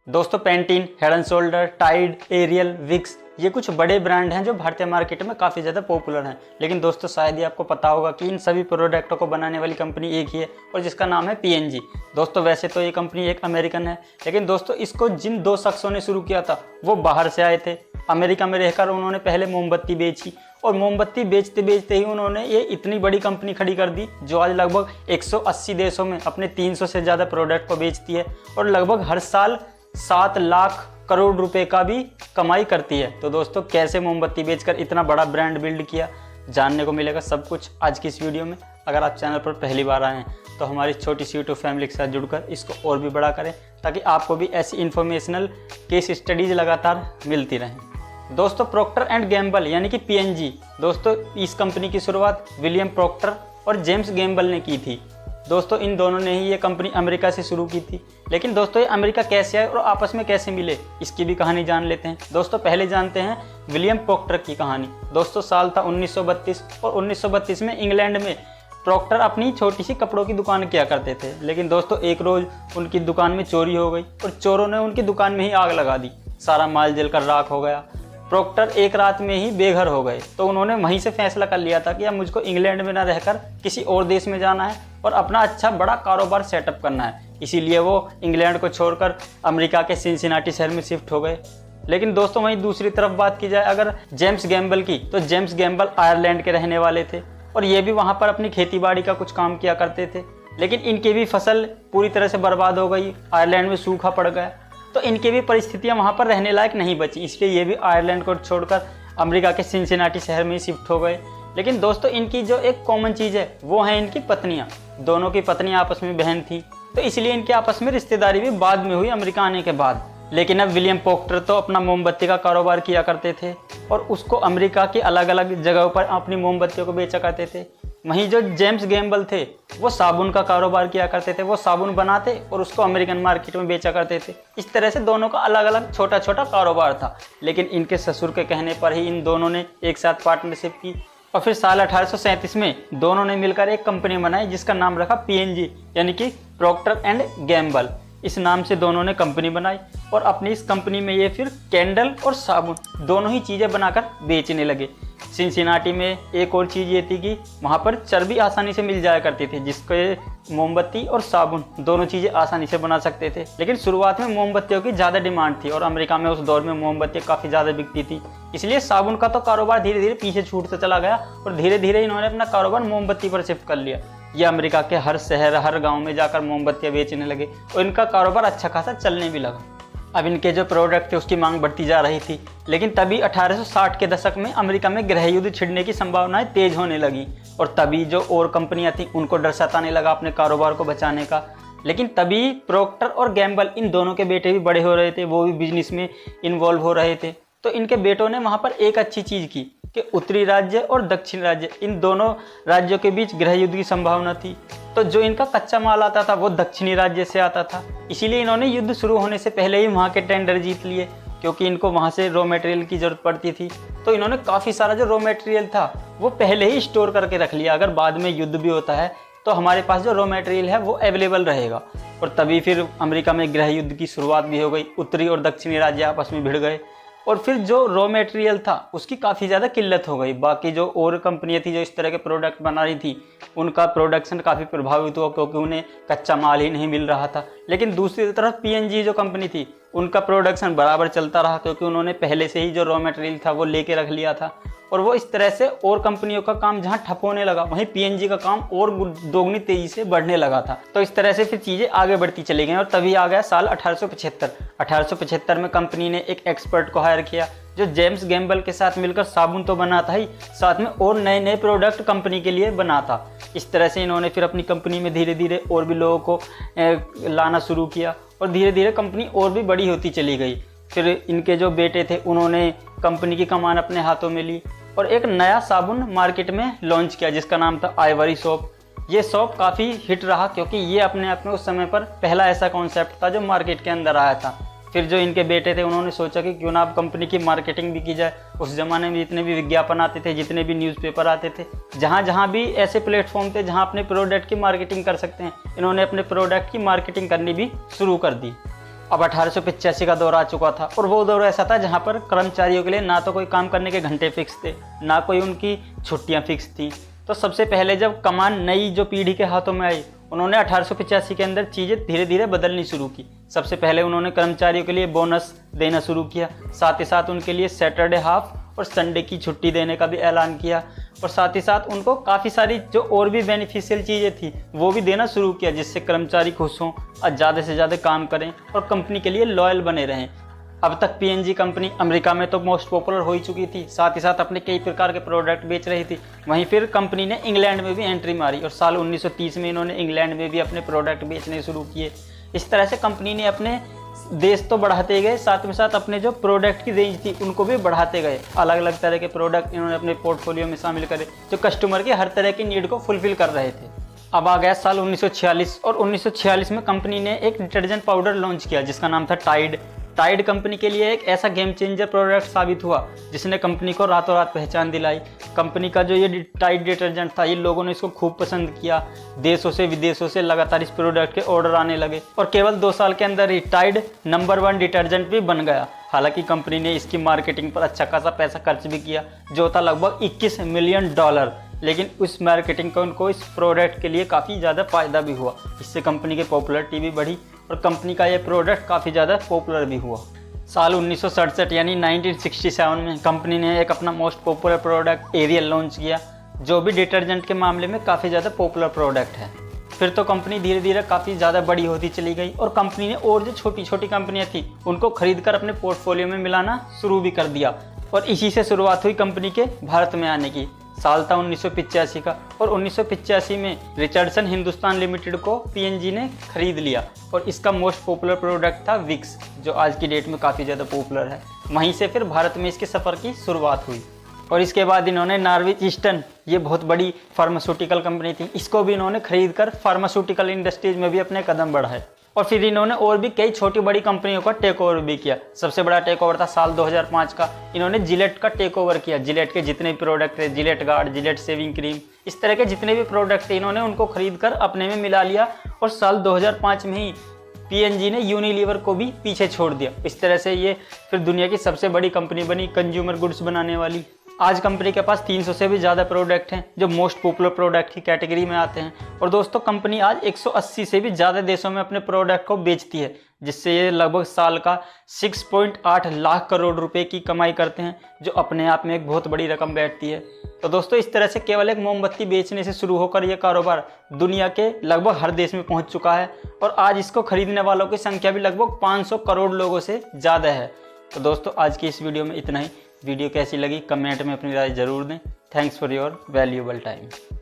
दोस्तों Pantene, Head and Shoulders, Tide, Ariel, Vicks ये कुछ बड़े ब्रांड हैं जो भारतीय मार्केट में काफ़ी ज़्यादा पॉपुलर हैं। लेकिन दोस्तों शायद ही आपको पता होगा कि इन सभी प्रोडक्टों को बनाने वाली कंपनी एक ही है और जिसका नाम है पीएनजी। दोस्तों वैसे तो ये कंपनी एक अमेरिकन है, लेकिन दोस्तों इसको जिन दो शख्सों ने शुरू किया था वो बाहर से आए थे। अमेरिका में रहकर उन्होंने पहले मोमबत्ती बेची और मोमबत्ती बेचते बेचते ही उन्होंने ये इतनी बड़ी कंपनी खड़ी कर दी जो आज लगभग 180 देशों में अपने 300 से ज़्यादा प्रोडक्ट को बेचती है और लगभग हर साल 7 लाख करोड़ रुपए का भी कमाई करती है। तो दोस्तों कैसे मोमबत्ती बेचकर इतना बड़ा ब्रांड बिल्ड किया, जानने को मिलेगा सब कुछ आज की इस वीडियो में। अगर आप चैनल पर पहली बार आए हैं तो हमारी छोटी सी यूट्यूब फैमिली के साथ जुड़कर इसको और भी बड़ा करें ताकि आपको भी ऐसी इन्फॉर्मेशनल केस स्टडीज लगातार मिलती रहें। दोस्तों प्रॉक्टर एंड गैम्बल यानी कि पीएनजी, दोस्तों इस कंपनी की शुरुआत विलियम प्रॉक्टर और जेम्स गैम्बल ने की थी। दोस्तों इन दोनों ने ही ये कंपनी अमेरिका से शुरू की थी। लेकिन दोस्तों ये अमेरिका कैसे आए और आपस में कैसे मिले, इसकी भी कहानी जान लेते हैं। दोस्तों पहले जानते हैं विलियम प्रॉक्टर की कहानी। दोस्तों साल था 1932 और 1932 में इंग्लैंड में प्रॉक्टर अपनी छोटी सी कपड़ों की दुकान किया करते थे। लेकिन दोस्तों एक रोज़ उनकी दुकान में चोरी हो गई और चोरों ने उनकी दुकान में ही आग लगा दी। सारा माल जलकर राख हो गया। प्रॉक्टर एक रात में ही बेघर हो गए। तो उन्होंने वहीं से फैसला कर लिया था कि अब मुझको इंग्लैंड में ना रहकर किसी और देश में जाना है और अपना अच्छा बड़ा कारोबार सेटअप करना है। इसीलिए वो इंग्लैंड को छोड़कर अमेरिका के सिनसिनाटी शहर में शिफ्ट हो गए। लेकिन दोस्तों वहीं दूसरी तरफ बात की जाए अगर जेम्स गैम्बल की, तो जेम्स गैम्बल आयरलैंड के रहने वाले थे और ये भी वहाँ पर अपनी खेती बाड़ी का कुछ काम किया करते थे। लेकिन इनकी भी फसल पूरी तरह से बर्बाद हो गई, आयरलैंड में सूखा पड़ गया, तो इनकी भी परिस्थितियां वहां पर रहने लायक नहीं बची। इसलिए ये भी आयरलैंड को छोड़कर अमेरिका के सिनसिनाटी शहर में शिफ्ट हो गए। लेकिन दोस्तों इनकी जो एक कॉमन चीज़ है वो है इनकी पत्नियां। दोनों की पत्नियां आपस में बहन थी, तो इसलिए इनके आपस में रिश्तेदारी भी बाद में हुई अमेरिका आने के बाद। लेकिन अब विलियम प्रॉक्टर तो अपना मोमबत्ती का कारोबार किया करते थे और उसको अमेरिका की अलग अलग जगहों पर अपनी मोमबत्तियों को बेचा करते थे। वहीं जो जेम्स गैम्बल थे वो साबुन का कारोबार किया करते थे। वो साबुन बनाते और उसको अमेरिकन मार्केट में बेचा करते थे। इस तरह से दोनों का अलग अलग छोटा छोटा कारोबार था। लेकिन इनके ससुर के कहने पर ही इन दोनों ने एक साथ पार्टनरशिप की और फिर साल 1837 में दोनों ने मिलकर एक कंपनी बनाई जिसका नाम रखा पीएनजी यानी कि प्रॉक्टर एंड गैम्बल। इस नाम से दोनों ने कंपनी बनाई और अपनी इस कंपनी में ये फिर कैंडल और साबुन दोनों ही चीज़ें बनाकर बेचने लगे। सिनसिनाटी में एक और चीज़ ये थी कि वहाँ पर चर्बी आसानी से मिल जाया करती थी, जिसके मोमबत्ती और साबुन दोनों चीज़ें आसानी से बना सकते थे। लेकिन शुरुआत में मोमबत्तियों की ज़्यादा डिमांड थी और अमेरिका में उस दौर में मोमबत्तियाँ काफ़ी ज़्यादा बिकती थी। इसलिए साबुन का तो कारोबार धीरे धीरे पीछे छूटता चला गया और धीरे धीरे इन्होंने अपना कारोबार मोमबत्ती पर शिफ्ट कर लिया। ये अमेरिका के हर शहर हर गाँव में जाकर मोमबत्तियाँ बेचने लगे और इनका कारोबार अच्छा खासा चलने भी लगा। अब इनके जो प्रोडक्ट थे उसकी मांग बढ़ती जा रही थी। लेकिन तभी 1860 के दशक में अमेरिका में गृह युद्ध छिड़ने की संभावनाएं तेज होने लगी और तभी जो और कंपनियां थीं उनको डर सताने लगा अपने कारोबार को बचाने का। लेकिन तभी प्रॉक्टर और गैम्बल इन दोनों के बेटे भी बड़े हो रहे थे, वो भी बिजनेस में इन्वॉल्व हो रहे थे। तो इनके बेटों ने वहाँ पर एक अच्छी चीज़ की कि उत्तरी राज्य और दक्षिण राज्य इन दोनों राज्यों के बीच गृह युद्ध की संभावना थी। तो जो इनका कच्चा माल आता था वो दक्षिणी राज्य से आता था। इसीलिए इन्होंने युद्ध शुरू होने से पहले ही वहाँ के टेंडर जीत लिए, क्योंकि इनको वहाँ से रॉ मटेरियल की ज़रूरत पड़ती थी। तो इन्होंने काफ़ी सारा जो रॉ मटेरियल था वो पहले ही स्टोर करके रख लिया, अगर बाद में युद्ध भी होता है तो हमारे पास जो रॉ मटेरियल है वो अवेलेबल रहेगा। और तभी फिर अमेरिका में गृह युद्ध की शुरुआत भी हो गई। उत्तरी और दक्षिणी राज्य आपस में भिड़ गए और फिर जो रॉ मटेरियल था उसकी काफ़ी ज़्यादा किल्लत हो गई। बाकी जो और कंपनियां थी जो इस तरह के प्रोडक्ट बना रही थी उनका प्रोडक्शन काफ़ी प्रभावित हुआ, क्योंकि उन्हें कच्चा माल ही नहीं मिल रहा था। लेकिन दूसरी तरफ पीएनजी जो कंपनी थी उनका प्रोडक्शन बराबर चलता रहा, क्योंकि उन्होंने पहले से ही जो रॉ मटेरियल था वो लेके रख लिया था। और वो इस तरह से और कंपनियों का काम जहां ठप होने लगा वहीं पीएनजी का काम और दोगुनी तेजी से बढ़ने लगा था। तो इस तरह से फिर चीज़ें आगे बढ़ती चली गई और तभी आ गया साल 1875। 1875 में कंपनी ने एक एक्सपर्ट को हायर किया जो जेम्स गैम्बल के साथ मिलकर साबुन तो बनाता ही, साथ में और नए नए प्रोडक्ट कंपनी के लिए बनाता। इस तरह से इन्होंने फिर अपनी कंपनी में धीरे धीरे और भी लोगों को लाना शुरू किया और धीरे धीरे कंपनी और भी बड़ी होती चली गई। फिर इनके जो बेटे थे उन्होंने कंपनी की कमान अपने हाथों में ली और एक नया साबुन मार्केट में लॉन्च किया जिसका नाम था आइवरी सोप। ये सोप काफ़ी हिट रहा, क्योंकि ये अपने आप में उस समय पर पहला ऐसा कॉन्सेप्ट था जो मार्केट के अंदर आया था। फिर जो इनके बेटे थे उन्होंने सोचा कि क्यों ना अब कंपनी की मार्केटिंग भी की जाए। उस ज़माने में जितने भी विज्ञापन आते थे, जितने भी न्यूज़पेपर आते थे, जहाँ जहाँ भी ऐसे प्लेटफॉर्म थे जहाँ अपने प्रोडक्ट की मार्केटिंग कर सकते हैं, इन्होंने अपने प्रोडक्ट की मार्केटिंग करनी भी शुरू कर दी। अब 1885 का दौर आ चुका था और वो दौर ऐसा था जहाँ पर कर्मचारियों के लिए ना तो कोई काम करने के घंटे फिक्स थे, ना कोई उनकी छुट्टियाँ फिक्स थी। तो सबसे पहले जब कमान नई जो पीढ़ी के हाथों में आई, उन्होंने 1885 के अंदर चीज़ें धीरे धीरे बदलनी शुरू की। सबसे पहले उन्होंने कर्मचारियों के लिए बोनस देना शुरू किया, साथ ही साथ उनके लिए सैटरडे हाफ और संडे की छुट्टी देने का भी ऐलान किया, और साथ ही साथ उनको काफ़ी सारी जो और भी बेनिफिशियल चीज़ें थी वो भी देना शुरू किया, जिससे कर्मचारी खुश हों और ज़्यादा से ज़्यादा काम करें और कंपनी के लिए लॉयल बने रहें। अब तक पीएनजी कंपनी अमेरिका में तो मोस्ट पॉपुलर हो ही चुकी थी, साथ ही साथ अपने कई प्रकार के प्रोडक्ट बेच रही थी। वहीं फिर कंपनी ने इंग्लैंड में भी एंट्री मारी और साल 1930 में इन्होंने इंग्लैंड में भी अपने प्रोडक्ट बेचने शुरू किए। इस तरह से कंपनी ने अपने देश तो बढ़ाते गए, साथ में साथ अपने जो प्रोडक्ट की रेंज थी उनको भी बढ़ाते गए। अलग अलग तरह के प्रोडक्ट इन्होंने अपने पोर्टफोलियो में शामिल करे जो कस्टमर के हर तरह की नीड को फुलफिल कर रहे थे। अब आ गया साल 1946 और 1946 में कंपनी ने एक डिटर्जेंट पाउडर लॉन्च किया जिसका नाम था टाइड। टाइड कंपनी के लिए एक ऐसा गेम चेंजर प्रोडक्ट साबित हुआ जिसने कंपनी को रातों रात पहचान दिलाई। कंपनी का जो ये टाइड डिटर्जेंट था, ये लोगों ने इसको खूब पसंद किया। देशों से विदेशों से लगातार इस प्रोडक्ट के ऑर्डर आने लगे और केवल 2 साल के अंदर ही टाइड नंबर 1 डिटर्जेंट भी बन गया। हालांकि कंपनी ने इसकी मार्केटिंग पर अच्छा खासा पैसा खर्च भी किया, जो था लगभग $21 मिलियन, लेकिन उस मार्केटिंग को उनको इस प्रोडक्ट के लिए काफ़ी ज़्यादा फायदा भी हुआ। इससे कंपनी की पॉपुलरिटी भी बढ़ी और कंपनी का ये प्रोडक्ट काफ़ी ज़्यादा पॉपुलर भी हुआ। साल 1967 यानी 1967 में कंपनी ने एक अपना most popular product Ariel launch किया, जो भी डिटर्जेंट के मामले में काफ़ी ज़्यादा पॉपुलर प्रोडक्ट है। फिर तो कंपनी धीरे धीरे काफ़ी ज़्यादा बड़ी होती चली गई और कंपनी ने और जो छोटी छोटी कंपनियां थी उनको खरीद कर अपने पोर्टफोलियो में मिलाना शुरू भी कर दिया, और इसी से शुरुआत हुई कंपनी के भारत में आने की। साल था 1985 का और 1985 में रिचर्डसन हिंदुस्तान लिमिटेड को पीएनजी ने खरीद लिया और इसका मोस्ट पॉपुलर प्रोडक्ट था विक्स, जो आज की डेट में काफ़ी ज़्यादा पॉपुलर है। वहीं से फिर भारत में इसके सफ़र की शुरुआत हुई और इसके बाद इन्होंने नॉर्विच ईस्टर्न, ये बहुत बड़ी फार्मास्यूटिकल कंपनी थी, इसको भी इन्होंने खरीद कर फार्मास्यूटिकल इंडस्ट्रीज में भी अपने कदम बढ़ाए। और फिर इन्होंने और भी कई छोटी बड़ी कंपनियों का टेक ओवर भी किया। सबसे बड़ा टेक ओवर था साल 2005 का, इन्होंने जिलेट का टेक ओवर किया। जिलेट के जितने भी प्रोडक्ट थे, Gillette guard, Gillette shaving cream, इस तरह के जितने भी प्रोडक्ट थे इन्होंने उनको खरीद कर अपने में मिला लिया और साल 2005 में ही पीएनजी ने यूनिलीवर को भी पीछे छोड़ दिया। इस तरह से ये फिर दुनिया की सबसे बड़ी कंपनी बनी कंज्यूमर गुड्स बनाने वाली। आज कंपनी के पास 300 से भी ज़्यादा प्रोडक्ट हैं जो मोस्ट पॉपुलर प्रोडक्ट की कैटेगरी में आते हैं। और दोस्तों कंपनी आज 180 से भी ज़्यादा देशों में अपने प्रोडक्ट को बेचती है, जिससे ये लगभग साल का 6.8 लाख करोड़ रुपए की कमाई करते हैं, जो अपने आप में एक बहुत बड़ी रकम बैठती है। तो दोस्तों इस तरह से केवल एक मोमबत्ती बेचने से शुरू होकर यह कारोबार दुनिया के लगभग हर देश में पहुंच चुका है और आज इसको खरीदने वालों की संख्या भी लगभग 500 करोड़ लोगों से ज़्यादा है। तो दोस्तों आज की इस वीडियो में इतना ही। वीडियो कैसी लगी कमेंट में अपनी राय ज़रूर दें। Thanks for your valuable time.